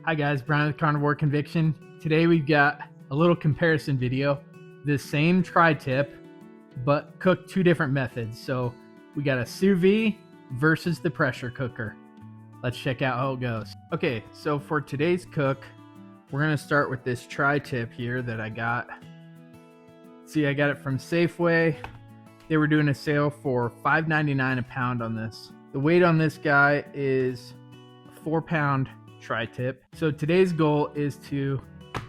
Hi guys, Brian with Carnivore Conviction. Today we've got a little comparison video. The same tri-tip, but cooked two different methods. So we got a sous vide versus the pressure cooker. Let's check out how it goes. Okay, so for today's cook, we're gonna start with this tri-tip here that I got. See, I got it from Safeway. They were doing a sale for $5.99 a pound on this. The weight on this guy is a 4-pound tri-tip. So today's goal is to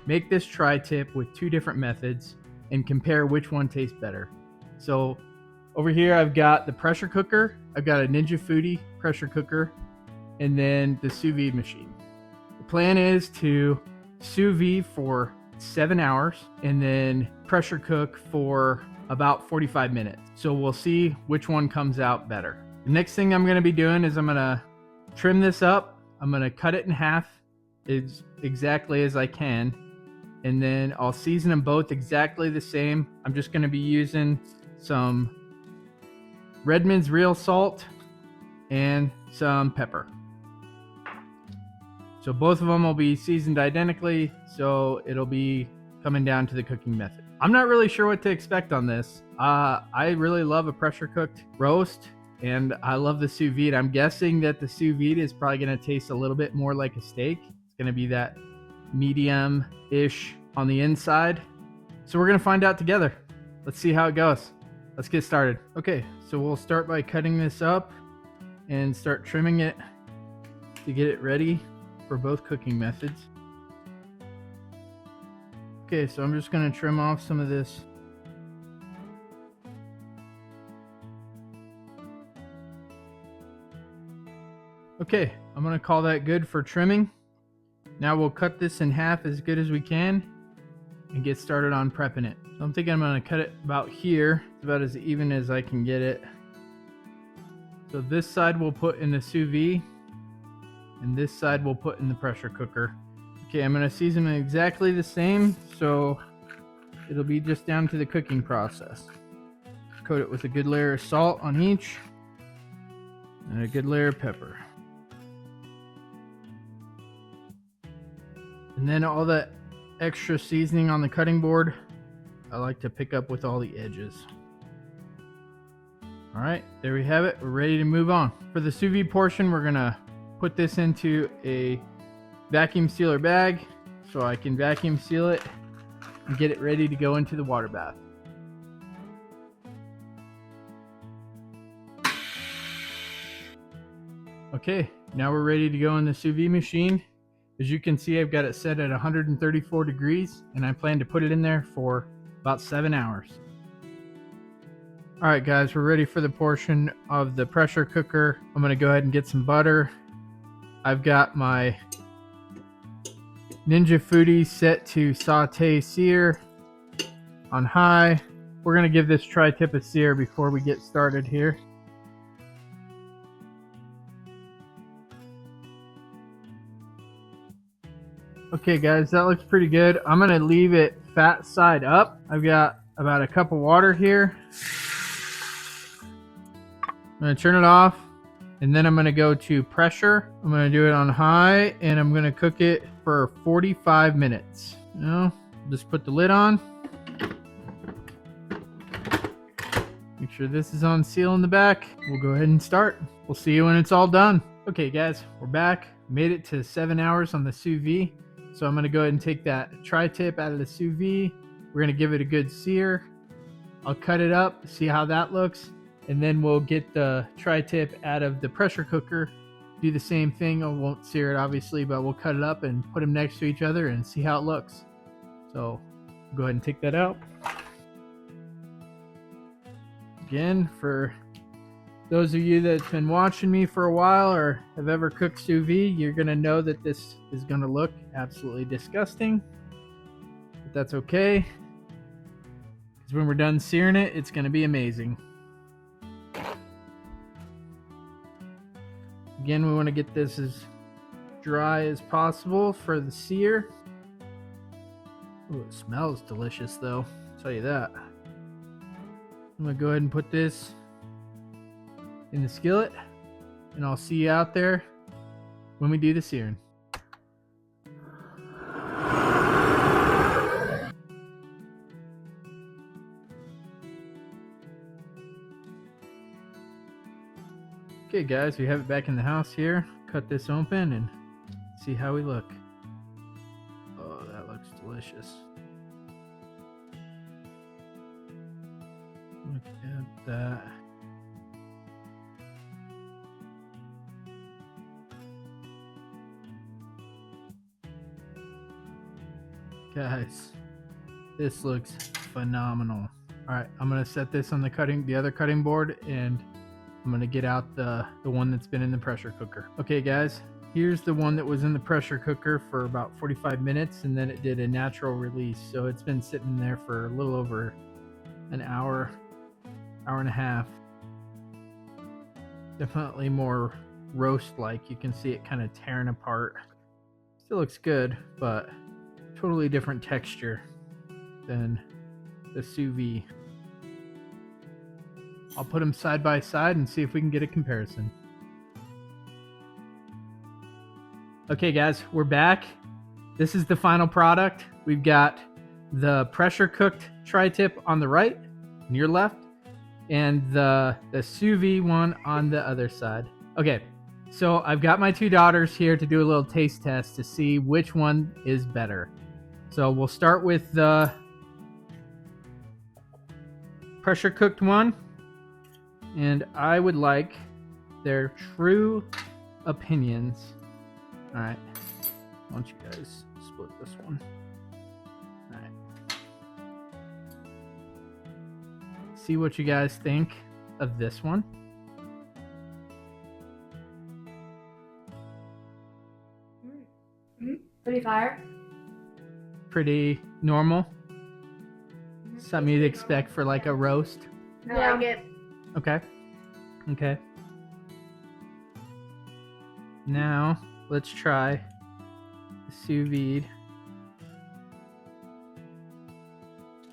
make this tri-tip with two different methods and compare which one tastes better. So over here I've got the pressure cooker, I've got a Ninja Foodi pressure cooker, and then the sous vide machine. The plan is to sous vide for 7 hours and then pressure cook for about 45 minutes. So we'll see which one comes out better. The next thing I'm going to be doing is I'm going to trim this up. I'm going to cut it in half as exactly as I can, and then I'll season them both exactly the same. I'm just going to be using some Redmond's real salt and some pepper. So both of them will be seasoned identically, so it'll be coming down to the cooking method. I'm not really sure what to expect on this. I really love a pressure cooked roast, and I love the sous vide. I'm guessing that the sous vide is probably going to taste a little bit more like a steak. It's going to be that medium-ish on the inside. So we're going to find out together. Let's see how it goes. Let's get started. Okay, so we'll start by cutting this up and start trimming it to get it ready for both cooking methods. Okay, so I'm just going to trim off some of this. Okay, I'm going to call that good for trimming. Now we'll cut this in half as good as we can and get started on prepping it. So I'm thinking I'm going to cut it about here. It's about as even as I can get it. So this side we'll put in the sous vide, and this side we'll put in the pressure cooker. Okay, I'm going to season them exactly the same, so it'll be just down to the cooking process. Coat it with a good layer of salt on each and a good layer of pepper. And then all that extra seasoning on the cutting board, I like to pick up with all the edges. All right, there we have it. We're ready to move on. For the sous vide portion, we're gonna put this into a vacuum sealer bag so I can vacuum seal it and get it ready to go into the water bath. Okay, now we're ready to go in the sous vide machine. As you can see, I've got it set at 134 degrees, and I plan to put it in there for about 7 hours. All right, guys, we're ready for the portion of the pressure cooker. I'm going to go ahead and get some butter. I've got my Ninja Foodi set to saute sear on high. We're going to give this tri-tip a sear before we get started here. Okay guys, that looks pretty good. I'm going to leave it fat side up. I've got about a cup of water here. I'm going to turn it off, and then I'm going to go to pressure. I'm going to do it on high, and I'm going to cook it for 45 minutes. Just put the lid on. Make sure this is on seal in the back. We'll go ahead and start. We'll see you when it's all done. Okay guys, we're back. Made it to 7 hours on the sous vide. So I'm going to go ahead and take that tri-tip out of the sous vide. We're going to give it a good sear. I'll cut it up, see how that looks, and then we'll get the tri-tip out of the pressure cooker. Do the same thing. I won't sear it obviously, but we'll cut it up and put them next to each other and see how it looks. So go ahead and take that out. Again, for those of you that's been watching me for a while or have ever cooked sous vide, you're going to know that this is going to look absolutely disgusting. But that's okay, because when we're done searing it, it's going to be amazing. Again, we want to get this as dry as possible for the sear. Oh, it smells delicious though, I'll tell you that. I'm going to go ahead and put this in the skillet, and I'll see you out there when we do the searing. Okay guys, we have it back in the house here. Cut this open and see how we look. Oh, that looks delicious. Look at that. Guys, this looks phenomenal. All right, I'm gonna set this on the other cutting board, and I'm gonna get out the one that's been in the pressure cooker. Okay guys, here's the one that was in the pressure cooker for about 45 minutes, and then it did a natural release. So it's been sitting there for a little over an hour, hour and a half. Definitely more roast-like. You can see it kind of tearing apart. Still looks good, but totally different texture than the Sous Vide. I'll put them side by side and see if we can get a comparison. Okay guys, we're back. This is the final product. We've got the pressure cooked tri-tip on the right, on your left, and the Sous Vide one on the other side. Okay, so I've got my two daughters here to do a little taste test to see which one is better. So we'll start with the pressure cooked one, and I would like their true opinions. All right, why don't you guys split this one? All right. See what you guys think of this one. Pretty fire. Pretty normal. Something you'd expect for like a roast. I like it. Okay. Okay. Now let's try the Sous Vide.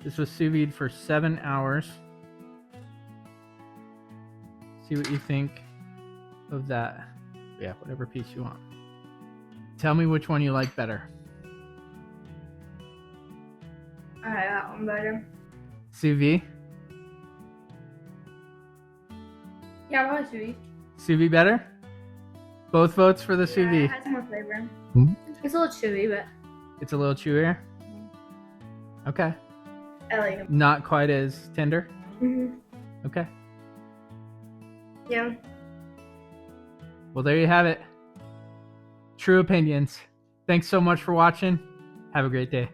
This was Sous Vide for 7 hours. See what you think of that. Yeah, whatever piece you want. Tell me which one you like better. I like that one better. Sous Vide? Yeah, probably Sous Vide. Sous Vide better? Both votes for the Sous It Vide. has more flavor. Hmm? It's a little chewy, but It's a little chewier? Okay. I like it. Not quite as tender? Okay. Yeah. Well, there you have it. True opinions. Thanks so much for watching. Have a great day.